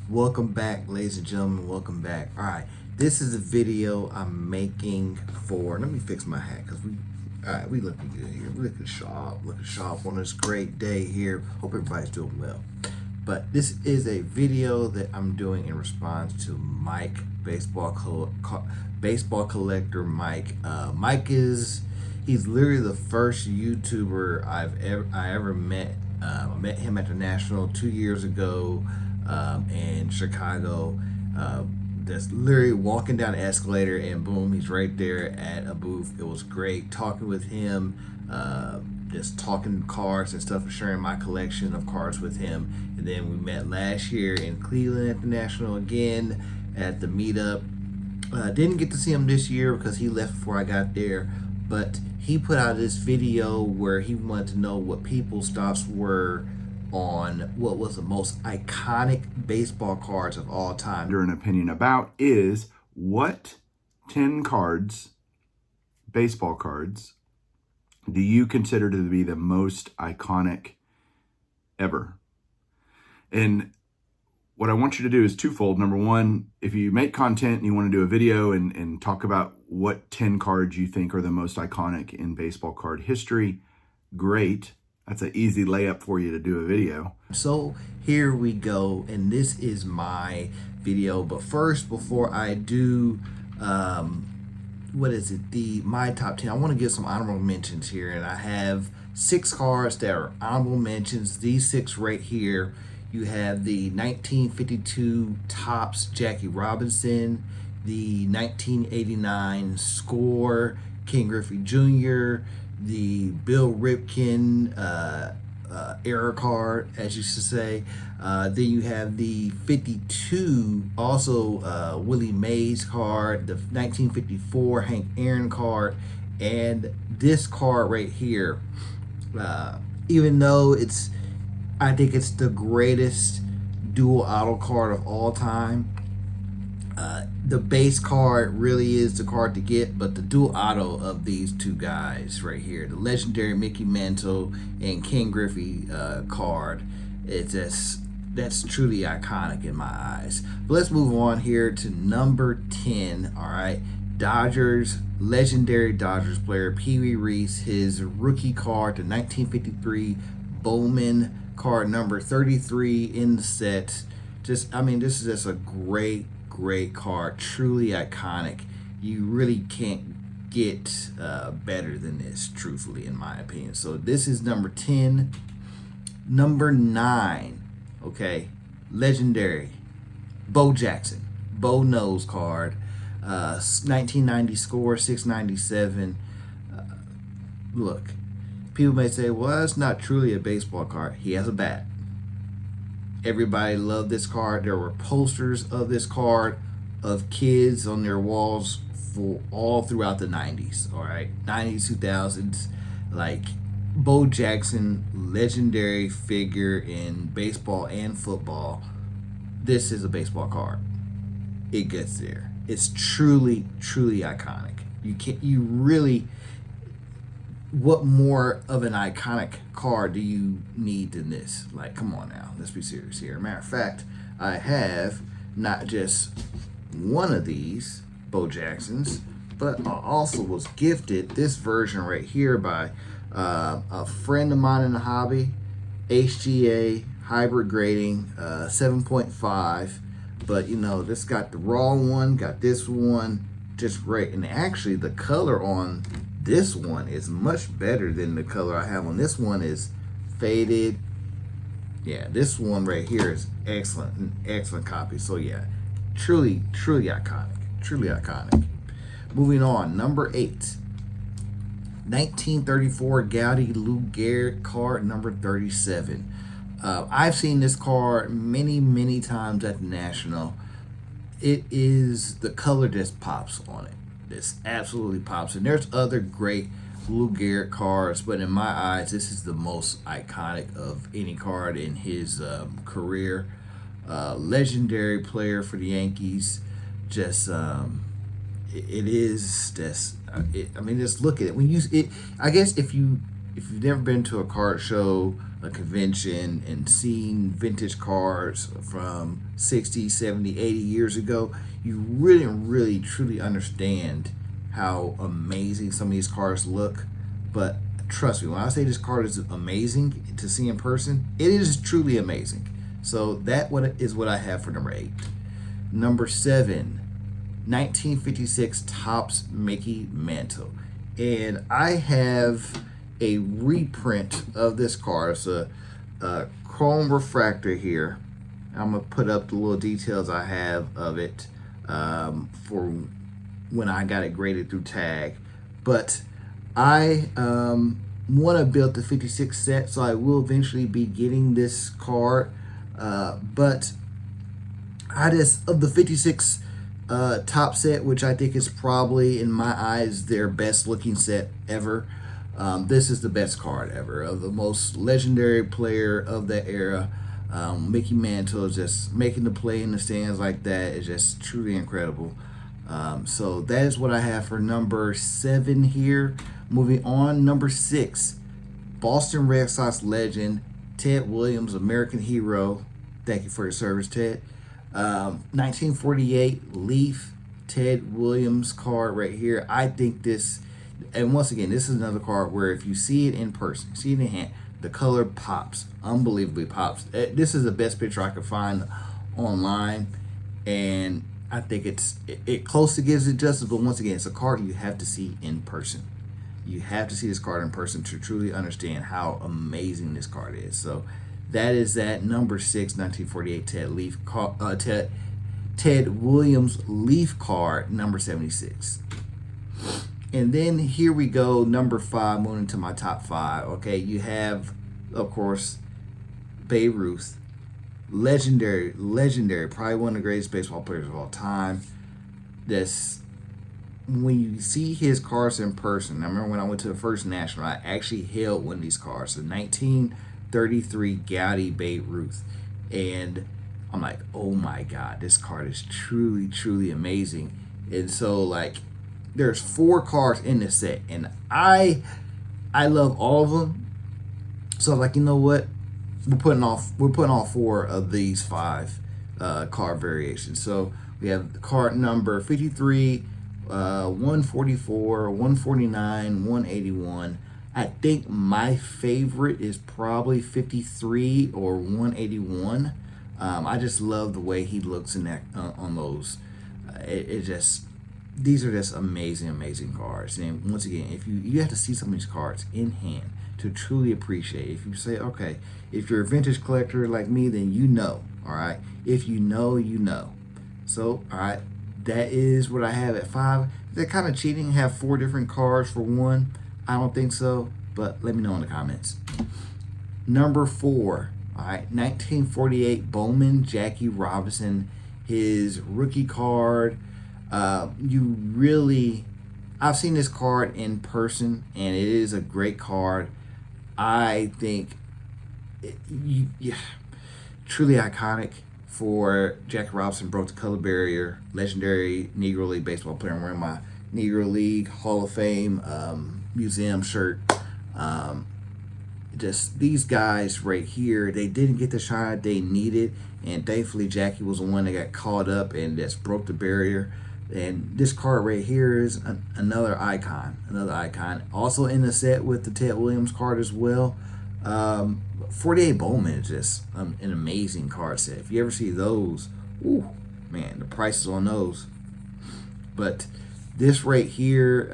Welcome back, ladies and gentlemen. Welcome back. All right, this is a video I'm making for. Let me fix my hat because we looking good here. We looking sharp on this great day here. Hope everybody's doing well. But this is a video that I'm doing in response to Mike, baseball collector Mike. He's literally the first YouTuber I ever met. I met him at the National 2 years ago in Chicago. Just literally walking down the escalator and boom, he's right there at a booth. It was great talking with him, just talking cars and stuff, and sharing my collection of cars with him. And then we met last year in Cleveland at the National again at the meetup. Didn't get to see him this year because he left before I got there, but he put out this video where he wanted to know what people's thoughts were on what was the most iconic baseball cards of all time. An opinion about is what 10 cards, baseball cards, do you consider to be the most iconic ever? And what I want you to do is twofold. Number one, if you make content and you want to do a video and talk about what 10 cards you think are the most iconic in baseball card history, great. That's an easy layup for you to do a video. So here we go, and this is my video. But first, before I do, my top 10, I want to give some honorable mentions here. And I have 6 cards that are honorable mentions. These 6 right here. You have the 1952 Topps Jackie Robinson, the 1989 Score Ken Griffey Jr., the Bill Ripken era card, as you should say. Then you have the 52, also Willie Mays card, the 1954 Hank Aaron card, and this card right here. Even though I think it's the greatest dual auto card of all time. The base card really is the card to get, but the dual auto of these two guys right here, the legendary Mickey Mantle and Ken Griffey card, that's truly iconic in my eyes. But let's move on here to number 10. All right, Dodgers, legendary Dodgers player Peewee Reese, his rookie card, the 1953 Bowman card, number 33 in the set. This is just a great card, truly iconic. You really can't get better than this, truthfully, in my opinion. So this is number 10. Number 9, okay, legendary Bo Jackson, Bo Nose card, 1990 Score 697. Look, people may say, well, that's not truly a baseball card. He has a bat. Everybody loved this card. There were posters of this card of kids on their walls for all throughout the 90s, all right? 90s, 2000s. Like, Bo Jackson, legendary figure in baseball and football. This is a baseball card. It gets there. It's truly iconic. What more of an iconic card do you need than this? Like, come on now, let's be serious here. Matter of fact, I have not just one of these Bo Jacksons, but I also was gifted this version right here by a friend of mine in the hobby, HGA hybrid grading, 7.5. But this got the raw one, got this one, just great. And actually, the color on this one is much better than the color I have on this one. Is faded. Yeah, this one right here is excellent, an excellent copy. So yeah, truly iconic. Moving on, number 8, 1934 Gehrig Lou Gehrig card, number 37. I've seen this card many times at the National. It is the color just pops on it. This absolutely pops. And there's other great Lou Gehrig cards, but in my eyes, this is the most iconic of any card in his career. Legendary player for the Yankees. Just just look at it. I guess if you've never been to a card show, a convention and seen vintage cars from 60, 70, 80 years ago, you really truly understand how amazing some of these cars look. But trust me, when I say this car is amazing to see in person, it is truly amazing. So that is what I have for number 8. Number 7, 1956 Topps Mickey Mantle. And I have a reprint of this car. It's a chrome refractor here. I'm going to put up the little details I have of it for when I got it graded through tag. But I want to build the 56 set, so I will eventually be getting this card. But I just, of the 56 top set, which I think is probably, in my eyes, their best looking set ever. This is the best card ever, of the most legendary player of that era. Mickey Mantle just making the play in the stands like that is just truly incredible. So that is what I have for number 7 here. Moving on, number 6, Boston Red Sox legend Ted Williams, American hero. Thank you for your service, Ted. 1948 Leaf Ted Williams card right here. I think this, and once again, this is another card where if you see it in person, see it in hand, the color pops, unbelievably pops. This is the best picture I could find online, and I think it close to gives it justice. But once again, it's a card you have to see in person. You have to see this card in person to truly understand how amazing this card is. So that is that number 6, 1948 Ted Williams Leaf card, number 76. And then here we go, number 5, moving into my top 5. Okay, you have, of course, Babe Ruth, legendary, probably one of the greatest baseball players of all time. This, when you see his cards in person, I remember when I went to the first National, I actually held one of these cards, the 1933 Gehrig Babe Ruth, and I'm like, oh my God, this card is truly amazing. And so, like, there's 4 cards in this set, and I love all of them. So like, you know what? We're putting all 4 of these 5 card variations. So we have card number 53, 144, 149, 181. I think my favorite is probably 53 or 181. I just love the way he looks in that on those. These are just amazing cards. And once again, if you have to see some of these cards in hand to truly appreciate. If you say, okay, if you're a vintage collector like me, then you know, all right. If you know, you know. So, all right, that is what I have at 5. Is that kind of cheating? Have 4 different cards for one? I don't think so, but let me know in the comments. Number 4, all right, 1948 Bowman Jackie Robinson, his rookie card. I've seen this card in person, and it is a great card. I think truly iconic for Jackie Robinson. Broke the color barrier, legendary Negro League baseball player. I'm wearing my Negro League Hall of Fame museum shirt. Just these guys right here, they didn't get the shine they needed, and thankfully Jackie was the one that got caught up and just broke the barrier. And this card right here is another icon. Also in the set with the Ted Williams card as well. 48 Bowman is just an amazing card set. If you ever see those, ooh, man, the prices on those. But this right here,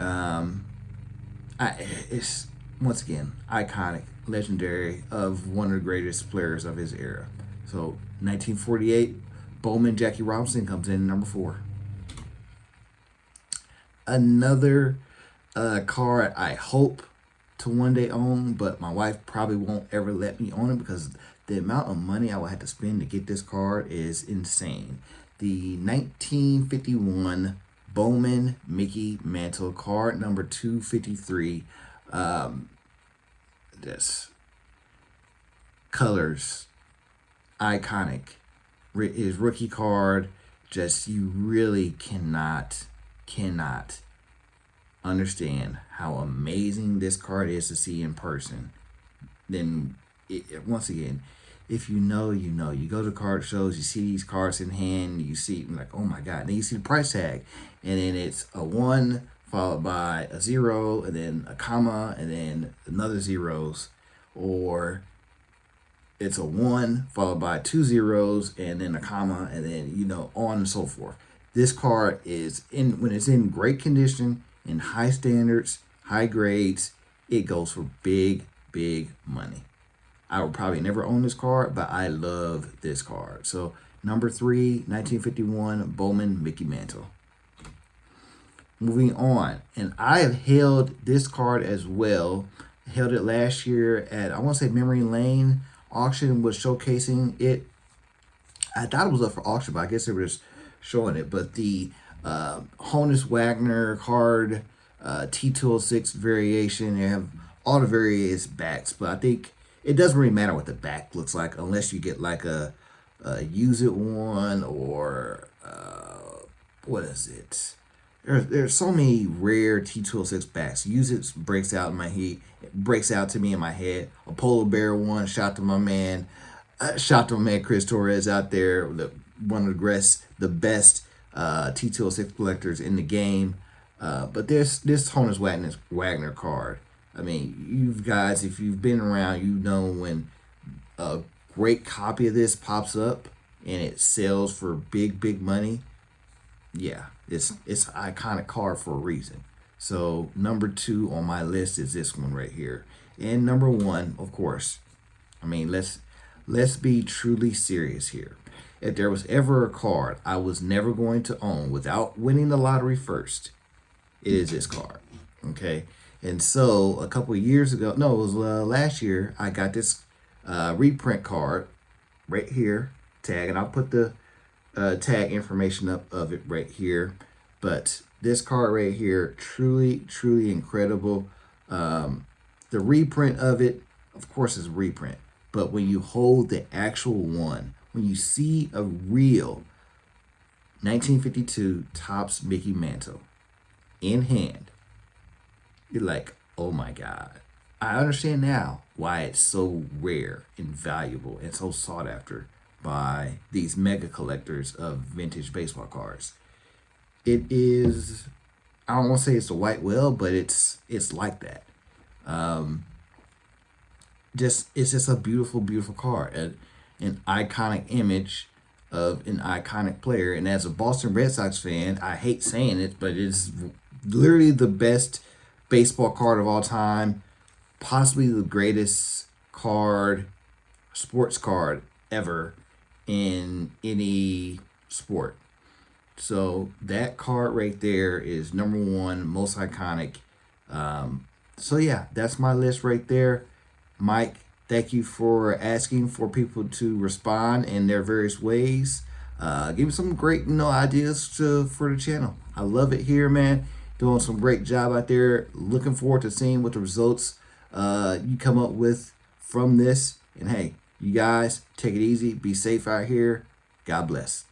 it's once again iconic, legendary, of one of the greatest players of his era. So 1948 Bowman Jackie Robinson comes in number 4. Another card I hope to one day own, but my wife probably won't ever let me own it because the amount of money I will have to spend to get this card is insane. The 1951 Bowman Mickey Mantle card, number 253. This colors, iconic. His rookie card, just, you really cannot understand how amazing this card is to see in person. Then once again, if you know, you know. You go to card shows, you see these cards in hand, you see like, oh my god. Then you see the price tag, and then it's a 1 followed by a 0, and then a comma, and then another zeros, or it's a 1 followed by 2 zeros, and then a comma, and then on and so forth. This card is in when it's in great condition, in high standards, high grades. It goes for big, big money. I would probably never own this card, but I love this card. So number 3, 1951 Bowman Mickey Mantle. Moving on, and I have held this card as well. Held it last year at, I want to say, Memory Lane auction was showcasing it. I thought it was up for auction, but I guess they were just showing it. But the Honus Wagner card, T206 variation, they have all the various backs, but I think it doesn't really matter what the back looks like unless you get like a use it one, or what is it? There's so many rare T206 backs. Use it breaks out in my head. It breaks out to me in my head. A polar bear one. Shout to my man. Shout to my man Chris Torres out there. One of the best T206 collectors in the game. But there's this Honus Wagner card. I mean, you guys, if you've been around, you know when a great copy of this pops up and it sells for big, big money. Yeah, it's an iconic card for a reason. So number 2 on my list is this one right here. And number 1, of course. I mean, let's be truly serious here. If there was ever a card I was never going to own without winning the lottery first, it is this card. Okay. And so a couple of years ago, no, it was last year, I got this reprint card right here, tag, and I'll put the tag information up of it right here. But this card right here, truly, truly incredible. The reprint of it, of course, is a reprint. But when you hold the actual one, when you see a real 1952 Topps Mickey Mantle in hand, you're like, oh my God. I understand now why it's so rare and valuable and so sought after by these mega collectors of vintage baseball cards. It is, I don't want to say it's a white whale, but it's like that. It's just a beautiful, beautiful card. An iconic image of an iconic player. And as a Boston Red Sox fan, I hate saying it, but it's literally the best baseball card of all time, possibly the greatest card, sports card ever in any sport. So that card right there is number 1, most iconic. So yeah, that's my list right there. Mike, thank you for asking for people to respond in their various ways. Give me some great ideas for the channel. I love it here, man. Doing some great job out there. Looking forward to seeing what the results you come up with from this. And hey, you guys, take it easy. Be safe out here. God bless.